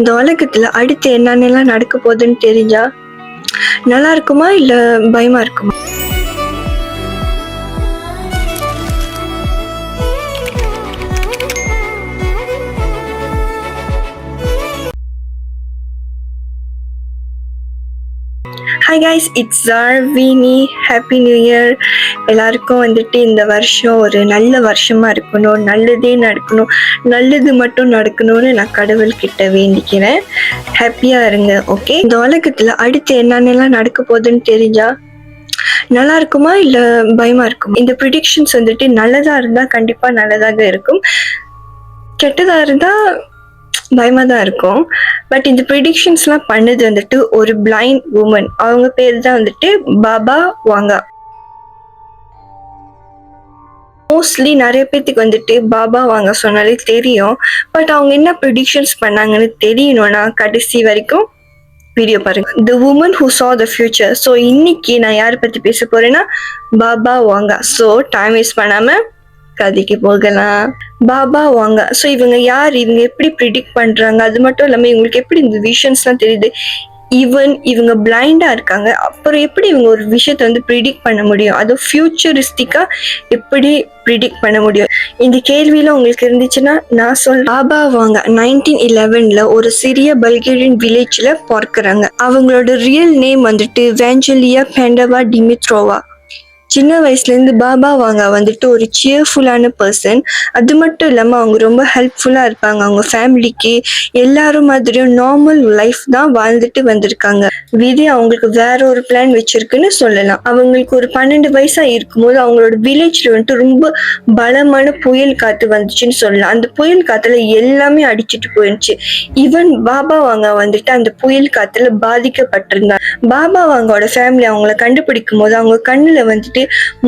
இந்த உலகத்துல அடுத்து என்னென்னலாம் நடக்க போகுதுன்னு தெரிஞ்சா நல்லா இருக்குமா இல்ல பயமா இருக்குமா? Hi guys, it's Zarvini. Happy new year. எல்லாருக்கும் வந்துட்டு இந்த வருஷம் ஒரு நல்ல வருஷமா இருக்கணும், நல்லதே நடக்கணும், நல்லது மட்டும் நடக்கணும்னு நான் கடவுள்கிட்ட வேண்டிக்கிறேன். ஹாப்பியா இருங்க. ஓகே, இந்த உலகத்துல அடுத்து என்னென்னலாம் நடக்க போகுதுன்னு தெரிஞ்சா நல்லா இருக்குமா இல்ல பயமா இருக்குமா? இந்த ப்ரிடிக்ஷன்ஸ் வந்துட்டு நல்லதா இருந்தா கண்டிப்பா நல்லதாக இருக்கும், கெட்டதா இருந்தா பயமா தான் இருக்கும். பட் இந்த ப்ரிடிக்ஷன்ஸ்லாம் பண்ணது வந்துட்டு ஒரு பிளைண்ட் உமன். அவங்க பேர் தான் வந்துட்டு பாபா வாங்கா. மோஸ்ட்லி நிறைய பேத்துக்கு வந்துட்டு பாபா வாங்க சொன்னாலே தெரியும். பட் அவங்க என்ன ப்ரிடிக்ஷன்ஸ் பண்ணாங்கன்னு தெரியணும்னா கடைசி வரைக்கும் வீடியோ பாருங்க. The woman who saw the future. So இன்னைக்கு நான் யாரை பத்தி பேச போறேன்னா Baba Vanga. So time waste பண்ணாம கதைக்கு போகலாம். பாபா வாங்க. ஸோ இவங்க யார், இவங்க எப்படி ப்ரிடிக்ட் பண்றாங்க, அது மட்டும் இல்லாம இவங்களுக்கு எப்படி இந்த விஷன்ஸ்லாம் தெரியுது, ஈவன் இவங்க பிளைண்டா இருக்காங்க, அப்புறம் எப்படி இவங்க ஒரு விஷயத்த வந்து ப்ரிடிக்ட் பண்ண முடியும், அதுவும் ஃபியூச்சரிஸ்டிக்கா எப்படி ப்ரிடிக்ட் பண்ண முடியும்? இந்த கேள்வியில உங்களுக்கு இருந்துச்சுன்னா நான் சொல்றேன். பாபா வாங்க 1911 ஒரு சிறிய பல்கேரியன் வில்லேஜ்ல பிறக்குறாங்க. அவங்களோட ரியல் நேம் வந்துட்டு வேஞ்சலியா பெண்டவா டிமித்ரோவா. சின்ன வயசுலேருந்து பாபா வாங்க வந்துட்டு ஒரு சியர்ஃபுல்லான பர்சன். அது மட்டும் இல்லாமல் அவங்க ரொம்ப ஹெல்ப்ஃபுல்லாக இருப்பாங்க. அவங்க ஃபேமிலிக்கு எல்லாரும் மாதிரியும் நார்மல் லைஃப் தான் வாழ்ந்துட்டு வந்திருக்காங்க. விதி அவங்களுக்கு வேற ஒரு பிளான் வச்சிருக்குன்னு சொல்லலாம். அவங்களுக்கு ஒரு 12 வயசா இருக்கும்போது அவங்களோட வில்லேஜ்ல வந்துட்டு ரொம்ப பலமான புயல் காத்து வந்துச்சுன்னு சொல்லலாம். அந்த புயல் காத்துல எல்லாமே அடிச்சுட்டு போயிருந்துச்சு. ஈவன் பாபா வாங்க வந்துட்டு அந்த புயல் காத்துல பாதிக்கப்பட்டிருந்தாங்க. பாபா வாங்கோட ஃபேமிலி அவங்கள கண்டுபிடிக்கும் போது அவங்க கண்ணுல வந்துட்டு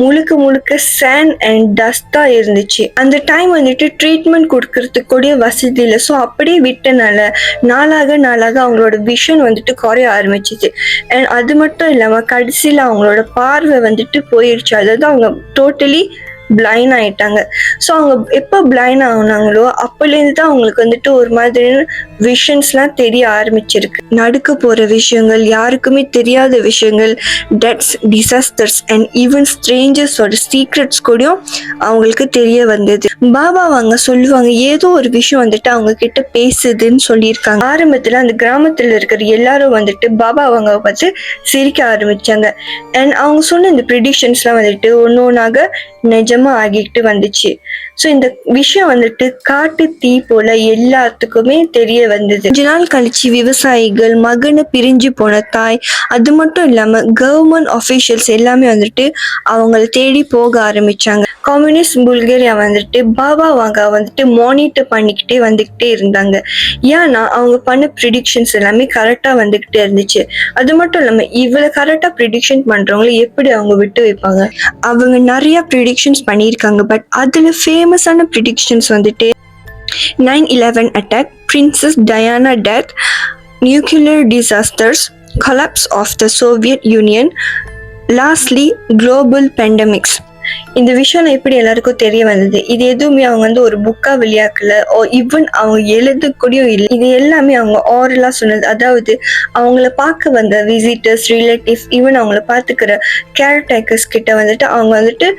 முழுக்க முழுக்க சாண்ட் அண்ட் டஸ்ட் தான் இருந்துச்சு. அந்த டைம் வந்துட்டு ட்ரீட்மெண்ட் கொடுக்கறதுக்கு கூட வசதி இல்லை. ஸோ அப்படியே விட்டனால நாளாக அவங்களோட விஷன் வந்துட்டு குறைய ஆரம்பிச்சிச்சு. அண்ட் அது மட்டும் இல்லாம கடைசியில அவங்களோட பார்வை வந்துட்டு போயிடுச்சு. அதாவது அவங்க டோட்டலி பிளைண்ட் ஆயிட்டாங்க. ஸோ அவங்க எப்போ பிளைண்ட் ஆகுனாங்களோ அப்போலேருந்து தான் அவங்களுக்கு வந்துட்டு ஒரு மாதிரியான விஷன்ஸ்லாம் தெரிய ஆரம்பிச்சிருக்கு. நடக்க போற விஷயங்கள், யாருக்குமே தெரியாத விஷயங்கள், டெத்ஸ், டிசாஸ்டர்ஸ் அண்ட் ஈவன் ஸ்ட்ரேஞ்சர்ஸோட சீக்ரெட்ஸ் கூடயும் அவங்களுக்கு தெரிய வந்தது. பாபா அவங்க சொல்லுவாங்க ஏதோ ஒரு விஷயம் வந்துட்டு அவங்க கிட்ட பேசுதுன்னு சொல்லியிருக்காங்க. ஆரம்பத்துல அந்த கிராமத்துல இருக்கிற எல்லாரும் வந்துட்டு பாபா அவங்க பார்த்து சிரிக்க ஆரம்பிச்சாங்க. அண்ட் அவங்க சொன்ன இந்த ப்ரிடிக்ஷன்ஸ்லாம் வந்துட்டு ஒன்று ஒன்றாக நிஜமா ஆகிட்டு வந்துச்சு. ஸோ இந்த விஷயம் வந்துட்டு காட்டு தீ போல எல்லாத்துக்குமே தெரிய வந்தது. கொஞ்ச நாள் கழிச்சு விவசாயிகள், மகனை பிரிஞ்சு போன தாய், அது மட்டும் இல்லாம கவர்மெண்ட் ஆஃபீஷியல்ஸ் எல்லாமே வந்துட்டு அவங்கள தேடி போக ஆரம்பிச்சாங்க. கம்யூனிஸ்ட் புல்கேரியா வந்துட்டு பாபா வாங்க வந்துட்டு மானிட்டர் பண்ணிக்கிட்டே வந்துகிட்டே இருந்தாங்க. ஏன்னா அவங்க பண்ண ப்ரிடிக்ஷன்ஸ் எல்லாமே கரெக்டா வந்துகிட்டே இருந்துச்சு. அது மட்டும் இல்லாம இவ்வளவு கரெக்டா ப்ரிடிக்ஷன் பண்றவங்களை எப்படி அவங்க விட்டு வைப்பாங்க? அவங்க நிறைய ப்ரிடிக்ஷன்ஸ் பண்ணியிருக்காங்க. பட் அதுல ஃபேமஸான ப்ரிடிக்ஷன்ஸ் வந்துட்டு 9/11 attack, Princess Diana death, nuclear disasters, collapse of the Soviet Union, lastly global pandemics. இந்த விஷயம் எப்படி எல்லாருக்கும் தெரிய வந்தது? இது எதுவுமே அவங்க வந்து ஒரு புக்கா வெளியாக்கல, ஈவன் அவங்க எழுதக்கூடியும் இல்லை. இது எல்லாமே அவங்க ஆரலா சொன்னது. அதாவது அவங்கள பார்க்க வந்த விசிட்டர்ஸ், ரிலேட்டிவ்ஸ், ஈவன் அவங்கள பார்த்துக்கிற கேர்டேக்கர்ஸ் கிட்ட வந்துட்டு அவங்க வந்துட்டு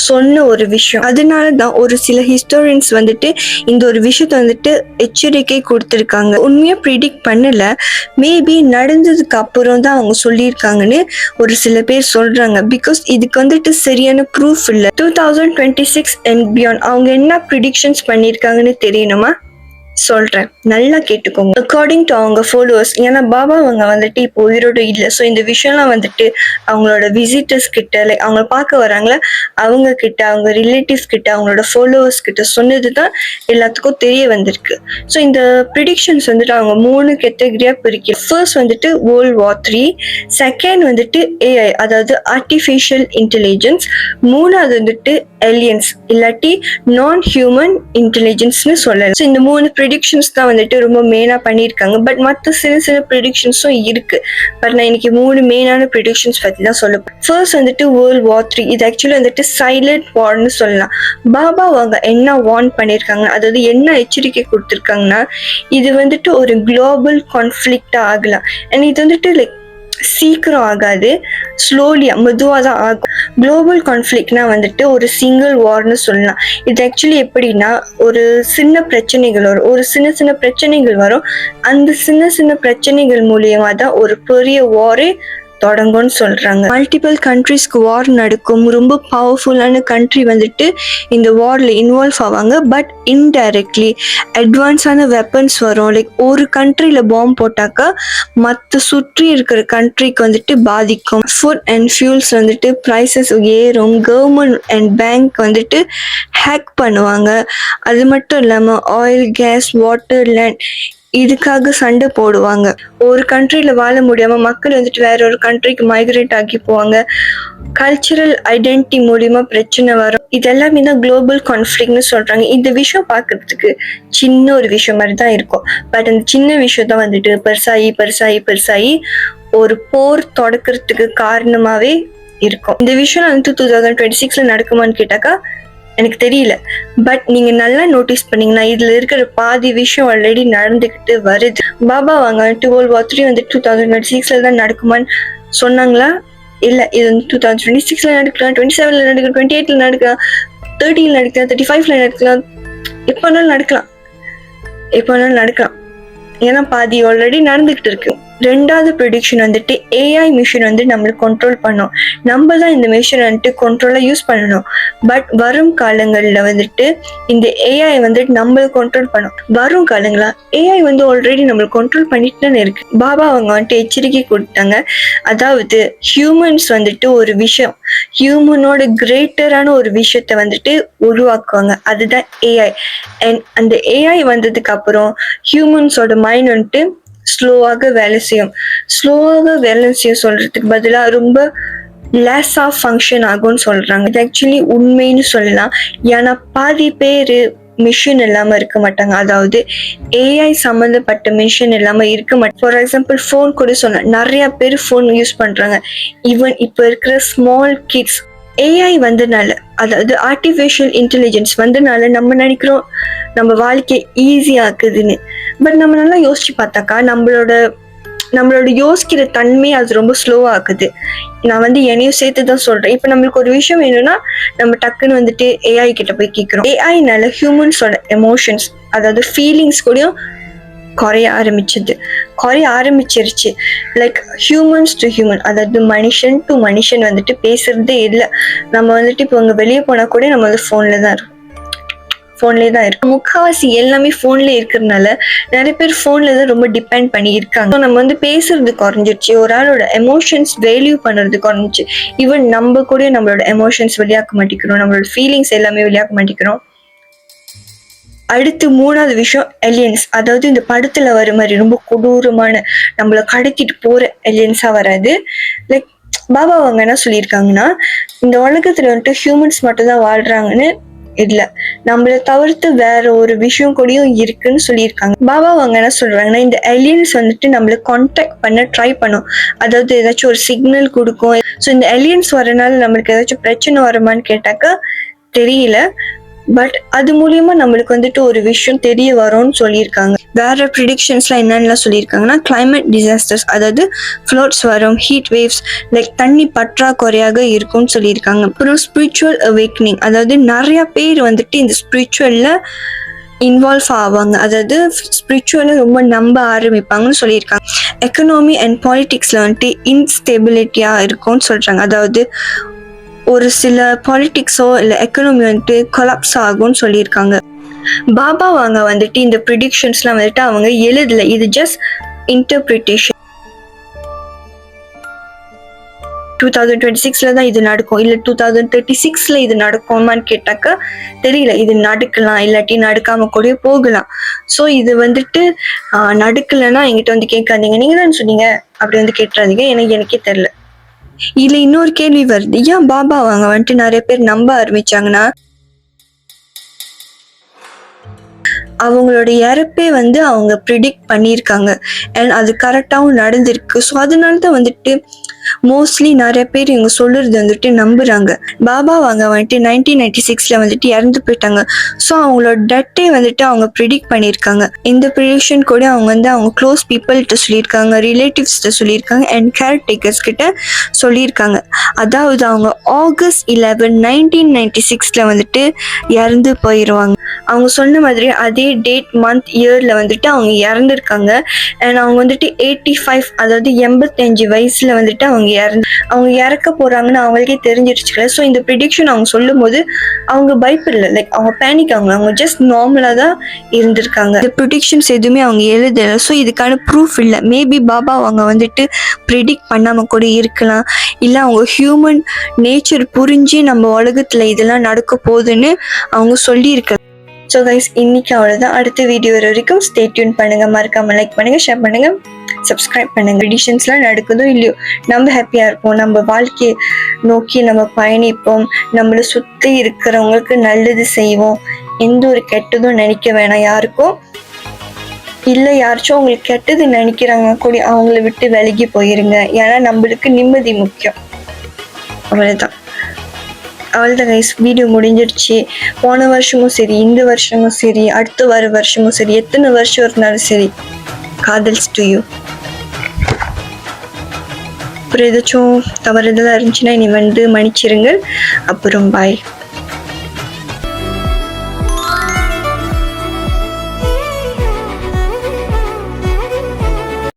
சொன்ன ஒரு விஷயம். அதனாலதான் ஒரு சில ஹிஸ்டோரியன்ஸ் வந்துட்டு இந்த ஒரு விஷயத்த வந்துட்டு எச்சரிக்கை கொடுத்துருக்காங்க. உண்மையா ப்ரிடிக்ட் பண்ணல, மேபி நடந்ததுக்கு அப்புறம் தான் அவங்க சொல்லியிருக்காங்கன்னு ஒரு சில பேர் சொல்றாங்க. பிகாஸ் இதுக்கு வந்துட்டு சரியான ப்ரூஃப் இல்ல. 2026 and beyond அவங்க என்ன ப்ரிடிக்ஷன்ஸ் பண்ணிருக்காங்கன்னு தெரியணுமா? சொல்றேன், நல்லா கேட்டுக்கோங்க. அக்கார்டிங் டு அவங்க ஃபாலோவர்ஸ், ஏன்னா பாபா அவங்க வந்துட்டு இப்போ உயிரோட இல்லை. ஸோ இந்த விஷயம்லாம் வந்துட்டு அவங்களோட விசிட்டர்ஸ் கிட்ட, லைக் அவங்க பார்க்க வராங்களா அவங்க கிட்ட, அவங்க ரிலேட்டிவ்ஸ் கிட்ட, அவங்களோட ஃபாலோவர்ஸ் கிட்ட சொன்னது தான் எல்லாத்துக்கும் தெரிய வந்திருக்கு. ஸோ இந்த ப்ரிடிக்ஷன்ஸ் வந்துட்டு அவங்க 3 கேட்டகரியா பிரிக்க. ஃபர்ஸ்ட் வந்துட்டு World War III, செகண்ட் வந்துட்டு AI, அதாவது ஆர்டிஃபிஷியல் இன்டெலிஜென்ஸ், மூணாவது வந்துட்டு ஏலியன்ஸ் இல்லாட்டி நான் ஹியூமன் இன்டெலிஜென்ஸ்னு சொல்லலாம். ஸோ இந்த 3 ப்ரிடிக்ஷன்ஸ் தான் வந்துட்டு ரொம்ப மெயினாக பண்ணியிருக்காங்க. பட் மற்ற சின்ன சின்ன ப்ரிடிக்ஷன்ஸும் இருக்கு. பட் நான் இன்னைக்கு 3 மெயினான ப்ரிடிக்ஷன்ஸ் பற்றி தான் சொல்ல போறேன். ஃபர்ஸ்ட் வந்துட்டு வேர்ல்ட் வார் 3. இது ஆக்சுவலி வந்துட்டு சைலண்ட் வார்னு சொல்லலாம். பாபா அவங்க என்ன வார்ன் பண்ணியிருக்காங்க, அதாவது என்ன எச்சரிக்கை கொடுத்துருக்காங்கன்னா, இது வந்துட்டு ஒரு குளோபல் கான்ஃப்ளிக்டா ஆகலாம். அண்ட் இது வந்துட்டு லைக் சீக்கிரம் ஆகாது, ஸ்லோலியா மெதுவாக தான் ஆகும். குளோபல் கான்ஃப்ளிக்ட்னா வந்துட்டு ஒரு சிங்கிள் வார்னு சொல்லலாம். இது ஆக்சுவலி எப்படின்னா, ஒரு சின்ன பிரச்சனைகள் வரும், ஒரு சின்ன சின்ன பிரச்சனைகள் வரும். அந்த சின்ன சின்ன பிரச்சனைகள் மூலியமா தான் ஒரு பெரிய வாரே தொடங்கும்னு சொல்றாங்க. மல்டிபிள் கண்ட்ரிஸ்க்கு வார் நடக்கும். ரொம்ப பவர்ஃபுல்லான கண்ட்ரி வந்துட்டு இந்த வார்ல இன்வால்வ் ஆவாங்க. பட் இன்டைரக்ட்லி அட்வான்ஸான வெப்பன்ஸ் வரும். லைக் ஒரு கண்ட்ரியில பாம்பு போட்டாக்கா மற்ற சுற்றி இருக்கிற கண்ட்ரிக்கு வந்துட்டு பாதிக்கும். ஃபுட் அண்ட் ஃபியூல்ஸ் வந்துட்டு ப்ரைஸஸ் ஏறும். கவர்மெண்ட் அண்ட் பேங்க் வந்துட்டு ஹேக் பண்ணுவாங்க. அது மட்டும் இல்லாமல் ஆயில், கேஸ், வாட்டர், லேண்ட் இதுக்காக சண்டை போடுவாங்க. ஒரு கண்ட்ரியில வாழ முடியாம மக்கள் வந்துட்டு வேற ஒரு கண்ட்ரிக்கு மைக்ரேட் ஆகி போவாங்க. கல்ச்சுரல் ஐடென்டிட்டி மூலியமா பிரச்சனை வரும். இதெல்லாமே தான் குளோபல் கான்ஃப்ளிக்ட்னு சொல்றாங்க. இந்த விஷயம் பார்க்கறதுக்கு சின்ன ஒரு விஷயம் மாதிரி தான் இருக்கும். பட் அந்த சின்ன விஷயம் தான் வந்துட்டு பெருசாகி ஒரு போர் தொடக்கிறதுக்கு காரணமாவே இருக்கும். இந்த விஷயம் வந்து 2026 நடக்குமான்னு கேட்டாக்கா எனக்கு தெரியல. பட் நீங்க நல்லா நோட்டீஸ் பண்ணீங்கன்னா இதுல இருக்கிற பாதி விஷயம் ஆல்ரெடி நடந்துகிட்டு வருது. பாபா வாங்க வேர்ல்ட் வார் 3 வந்து 2026 தான் நடக்குமான்னு சொன்னாங்களா? இல்ல, இது வந்து 2026 நடக்கலாம், 27 நடக்கலாம், 28 நடக்கலாம், 30 நடக்கலாம், 35 நடக்கலாம், எப்பனாலும் நடக்கலாம். ஏன்னா பாதி ஆல்ரெடி நடந்துகிட்டு இருக்கு. ரெண்டாவது ப்ரெடிக்ஷன் வந்துட்டு ஏஐ மிஷின் வந்து நம்மளுக்கு கண்ட்ரோல் பண்ணும். நம்ம தான் இந்த மிஷின் வந்துட்டு கண்ட்ரோலாக யூஸ் பண்ணணும். பட் வரும் காலங்களில் வந்துட்டு இந்த ஏஐ வந்துட்டு நம்மளுக்கு கண்ட்ரோல் பண்ணும். வரும் காலங்களா ஏஐ வந்து ஆல்ரெடி நம்மளுக்கு கண்ட்ரோல் பண்ணிட்டு தானே இருக்கு. பாபா அவங்க வந்துட்டு எச்சரிக்கை கொடுத்தாங்க. அதாவது ஹியூமன்ஸ் வந்துட்டு ஒரு விஷயம், ஹியூமனோட கிரேட்டரான ஒரு விஷயத்த வந்துட்டு உருவாக்குவாங்க. அதுதான் ஏஐ. அண்ட் அந்த ஏஐ வந்ததுக்கு அப்புறம் ஹியூமன்ஸோட மைண்ட் வந்துட்டு ஸ்லோவாக வேலை செய்யும் சொல்றதுக்கு பதிலாக ரொம்ப லேஸா ஃபங்க்ஷன் ஆகும்னு சொல்றாங்க. இது ஆக்சுவலி உண்மைன்னு சொல்லலாம். ஏன்னா பாதி பேர் மிஷின் இல்லாம இருக்க மாட்டாங்க. அதாவது ஏஐ சம்மந்தப்பட்ட மிஷின் இல்லாம இருக்க மாட்டாங்க. ஃபார் எக்ஸாம்பிள் ஃபோன் கூட சொன்ன நிறைய பேர் ஃபோன் யூஸ் பண்றாங்க. ஈவன் இப்போ இருக்கிற ஸ்மால் கிட்ஸ் ஏஐ வந்தனால, அதாவது ஆர்டிஃபிஷியல் இன்டெலிஜென்ஸ் வந்தனால நம்ம நினைக்கிறோம் நம்ம வாழ்க்கை ஈஸியா இருக்குதுன்னு. பட் நம்ம நல்லா யோசிச்சு பார்த்தாக்கா நம்மளோட யோசிக்கிற தன்மை அது ரொம்ப ஸ்லோவா ஆகுது. நான் வந்து என்னையும் சேர்த்து தான் சொல்றேன். இப்ப நம்மளுக்கு ஒரு விஷயம் வேணும்னா நம்ம டக்குன்னு வந்துட்டு ஏஐ கிட்ட போய் கேட்கிறோம். ஏஐனால ஹியூமன்ஸோட எமோஷன்ஸ், அதாவது ஃபீலிங்ஸ் கூடயும் குறைய ஆரம்பிச்சிருச்சு. லைக் ஹியூமன்ஸ் டு ஹியூமன், அதாவது மனுஷன் டு மனுஷன் வந்துட்டு பேசுறதே இல்லை. நம்ம வந்துட்டு இப்போ அங்கே வெளியே போனா கூட நம்ம வந்து ஃபோன்லேயே தான் இருக்கும். முக்காவாசி எல்லாமே ஃபோன்ல இருக்கிறதுனால நிறைய பேர் ஃபோன்ல தான் ரொம்ப டிபெண்ட் பண்ணி இருக்காங்க. நம்ம வந்து பேசுறது குறைஞ்சிருச்சு, ஒரு ஆளோட எமோஷன்ஸ் வேல்யூ பண்ணுறது குறைஞ்சிச்சு. ஈவன் நம்ம கூட நம்மளோட எமோஷன்ஸ் வெளியாக்க மாட்டேங்கிறோம், நம்மளோட ஃபீலிங்ஸ் எல்லாமே வெளியாக்க மாட்டேங்கிறோம். அடுத்து மூணாவது விஷயம் எலியன்ஸ். அதாவது இந்த படத்துல வர மாதிரி ரொம்ப கொடூரமான நம்மளை கடத்திட்டு போற எலியன்ஸா வராது. லைக் பாபா அவங்க என்ன சொல்லியிருக்காங்கன்னா, இந்த உலகத்துல வந்துட்டு ஹியூமன்ஸ் மட்டும் தான் வாழ்றாங்கன்னு இல்ல, நம்மளை தவிர்த்து வேற ஒரு விஷயம் கூடயும் இருக்குன்னு சொல்லியிருக்காங்க. பாபா அவங்க என்ன சொல்றாங்கன்னா, இந்த எலியன்ஸ் வந்துட்டு நம்மள கான்டாக்ட் பண்ண ட்ரை பண்ணும். அதாவது ஏதாச்சும் ஒரு சிக்னல் கொடுக்கும். ஸோ இந்த எலியன்ஸ் வரனால நம்மளுக்கு ஏதாச்சும் பிரச்சனை வருமான்னு கேட்டாக்கா தெரியல. பட் அது மூலியமா நம்மளுக்கு வந்துட்டு ஒரு விஷயம் தெரிய வரும்னு சொல்லியிருக்காங்க. வேற ப்ரிடிக்ஷன்ஸ்லாம் என்னென்னலாம் சொல்லியிருக்காங்கன்னா, கிளைமேட் டிசாஸ்டர்ஸ், அதாவது ஃப்ளோட்ஸ் வரும், ஹீட் வேவ்ஸ், லைக் தண்ணி பற்றாக்குறையாக இருக்கும்னு சொல்லியிருக்காங்க. அப்புறம் ஸ்பிரிச்சுவல் அவேக்னிங், அதாவது நிறைய பேர் வந்துட்டு இந்த ஸ்பிரிச்சுவல்ல இன்வால்வ் ஆவாங்க, அதாவது ஸ்பிரிச்சுவலை ரொம்ப நம்ப ஆரம்பிப்பாங்கன்னு சொல்லியிருக்காங்க. எக்கனாமி அண்ட் பாலிட்டிக்ஸ்ல வந்துட்டு இன்ஸ்டெபிலிட்டியா இருக்கும்னு சொல்றாங்க. அதாவது ஒரு சில பாலிட்டிக்ஸோ இல்லை எக்கனாமி வந்துட்டு கொலாப்ஸ் ஆகும்னு சொல்லியிருக்காங்க. பாபா வாங்க வந்துட்டு இந்த ப்ரிடிக்ஷன்ஸ்லாம் வந்துட்டு அவங்க எழுதல, இது ஜஸ்ட் இன்டர்பிரிட்டேஷன். 2026 தான் இது நடக்கும், இல்லை 2036 இது நடக்குமான்னு கேட்டாக்கா தெரியல. இது நடக்கலாம், இல்லாட்டி நடக்காம கூட போகலாம். ஸோ இது வந்துட்டு நடக்கலைன்னா என்கிட்ட வந்து கேட்காதீங்க, நீங்க தான் சொன்னீங்க அப்படி வந்து கேட்டுறாதீங்க, எனக்கே தெரியல. இதுல இன்னொரு கேள்வி வருது, ஏன் பாபா அவங்க வந்துட்டு நிறைய பேர் நம்ப ஆரம்பிச்சாங்கன்னா, அவங்களோட இறப்பே வந்து அவங்க ப்ரிடிக்ட் பண்ணியிருக்காங்க அண்ட் அது கரெக்டாகவும் நடந்திருக்கு. ஸோ அதனால தான் வந்துட்டு மோஸ்ட்லி நிறைய பேர் இவங்க சொல்லுறது வந்துட்டு நம்புறாங்க. பாபா அவங்க வந்துட்டு 1996 வந்துட்டு இறந்து போயிட்டாங்க. ஸோ அவங்களோட டெத்தே வந்துட்டு அவங்க ப்ரிடிக்ட் பண்ணியிருக்காங்க. இந்த ப்ரிடிக்ஷன் கூட அவங்க வந்து அவங்க க்ளோஸ் பீப்புள்கிட்ட சொல்லியிருக்காங்க, ரிலேட்டிவ்ஸ்கிட்ட சொல்லியிருக்காங்க அண்ட் கேர் டேக்கர்ஸ் கிட்ட சொல்லியிருக்காங்க. அதாவது அவங்க ஆகஸ்ட் 11, 1996 வந்துட்டு இறந்து போயிடுவாங்க. அவங்க சொன்ன மாதிரி அதே டேட், மந்த், இயர்ல வந்துட்டு அவங்க இறந்துருக்காங்க அண்ட் அவங்க வந்துட்டு 85, அதாவது 85 வயசுல வந்துட்டு அவங்க இறக்க போறாங்கன்னு அவங்களுக்கே தெரிஞ்சிருச்சுல. ஸோ இந்த ப்ரிடிக்ஷன் அவங்க சொல்லும் போது அவங்க பயப்படல, லைக் அவங்க பேனிக் ஆகல, அவங்க ஜஸ்ட் நார்மலா தான் இருந்திருக்காங்க. இந்த ப்ரிடிக்ஷன்ஸ் எதுவுமே அவங்க எழுதல. ஸோ இதுக்கான ப்ரூஃப் இல்லை. மேபி பாபா அவங்க வந்துட்டு ப்ரிடிக்ட் பண்ணாம கூட இருக்கலாம், இல்லை அவங்க ஹியூமன் நேச்சர் புரிஞ்சு நம்ம உலகத்துல இதெல்லாம் நடக்க போகுதுன்னு அவங்க சொல்லியிருக்க. ஸோ கைஸ், இன்னைக்கு அவ்வளோதான். அடுத்த வீடியோ வரைக்கும் ஸ்டே டியூன் பண்ணுங்க. மறக்காம லைக் பண்ணுங்க, ஷேர் பண்ணுங்க, சப்ஸ்கிரைப் பண்ணுங்க. ப்ரிடிக்ஷன்ஸ்லாம் நடக்குதோ இல்லையோ, நம்ம ஹாப்பியா இருப்போம், நம்ம வாழ்க்கையை நோக்கி நம்ம பயணிப்போம், நம்மளை சுற்றி இருக்கிறவங்களுக்கு நல்லது செய்வோம், எந்த ஒரு கெட்டதும் நினைக்க வேணாம் யாருக்கும். இல்லை யாராச்சும் உங்களுக்கு கெட்டது நினைக்கிறாங்க கூட அவங்கள விட்டு விலகி போயிருங்க. ஏன்னா நம்மளுக்கு நிம்மதி முக்கியம். அவ்வளோதான் கைஸ், வீடியோ முடிஞ்சிருச்சு. போன வருஷமும் சரி, இந்த வருஷமும் சரி, அடுத்த வருஷமும் சரி, எத்தனை வருஷம் இருந்தாலும் சரி, காதல்ஸ் டு யூ. அப்புறம் ஏதாச்சும் தவறுதலாக இருந்துச்சுன்னா இனி வந்து மன்னிச்சிருங்க. அப்புறம் பாய்.